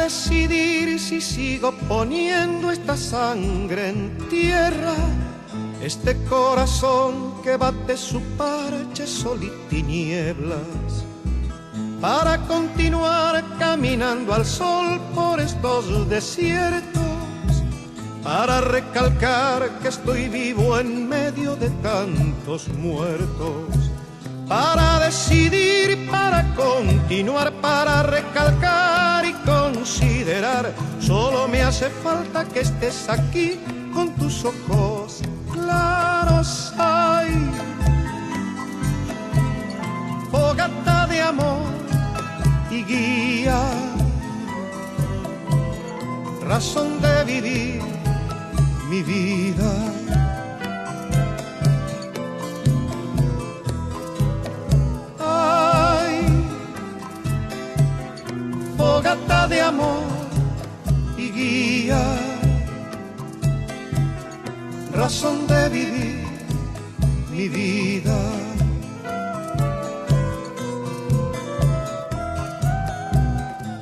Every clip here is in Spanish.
decidir si sigo poniendo esta sangre en tierra, este corazón que bate su parche sol y tinieblas, para continuar caminando al sol por estos desiertos, para recalcar que estoy vivo en medio de tantos muertos, para decidir, para continuar, para recalcar y considerar. Solo me hace falta que estés aquí con tus ojos claros. Ay, fogata de amor y guía, razón de vivir mi vida. Ay, fogata de amor y guía, razón de vivir mi vida.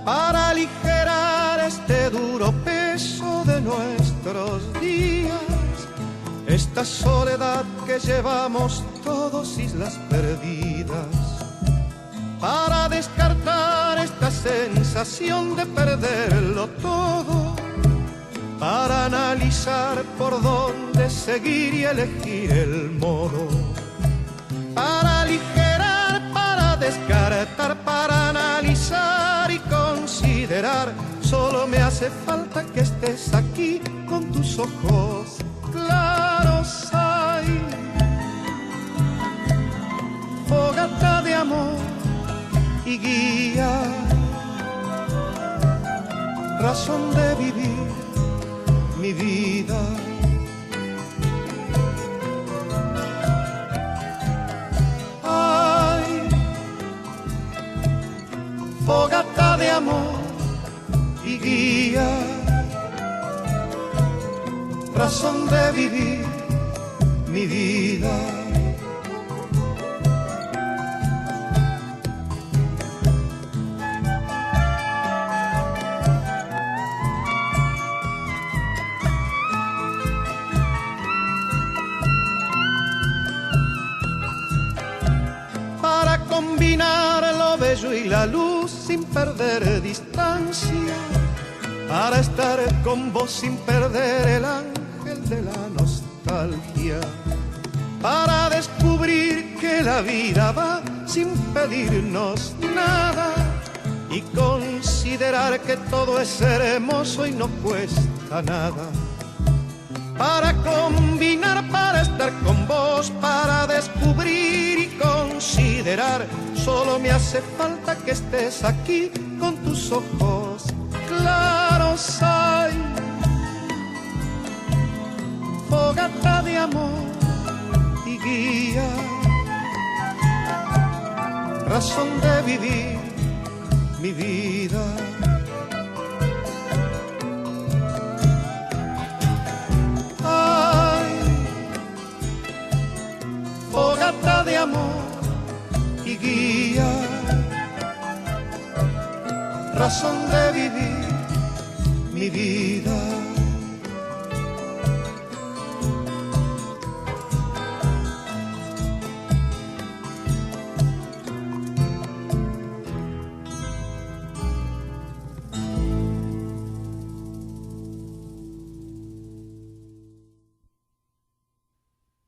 Para aligerar este duro peso de nuestros días, esta soledad que llevamos todos, islas perdidas, para descartar esta sensación de perderlo todo, para analizar por dónde seguir y elegir el modo, para aligerar, para descartar, para analizar y considerar. Solo me hace falta que estés aquí con tus ojos claros. Ay, fogata de amor y guía, razón de vivir mi vida. Ay, fogata de amor y guía, razón de vivir mi vida. Para combinar lo bello y la luz sin perder distancia, para estar con vos sin perder el ángel de la nostalgia, para descubrir que la vida va sin pedirnos nada y considerar que todo es hermoso y no cuesta nada, para combinar, para estar con vos, para descubrir y considerar. Solo me hace falta que estés aquí con tus ojos claros. Ay, fogata de amor y guía, razón de vivir mi vida. Ay, fogata de amor y guía, razón de vivir mi vida.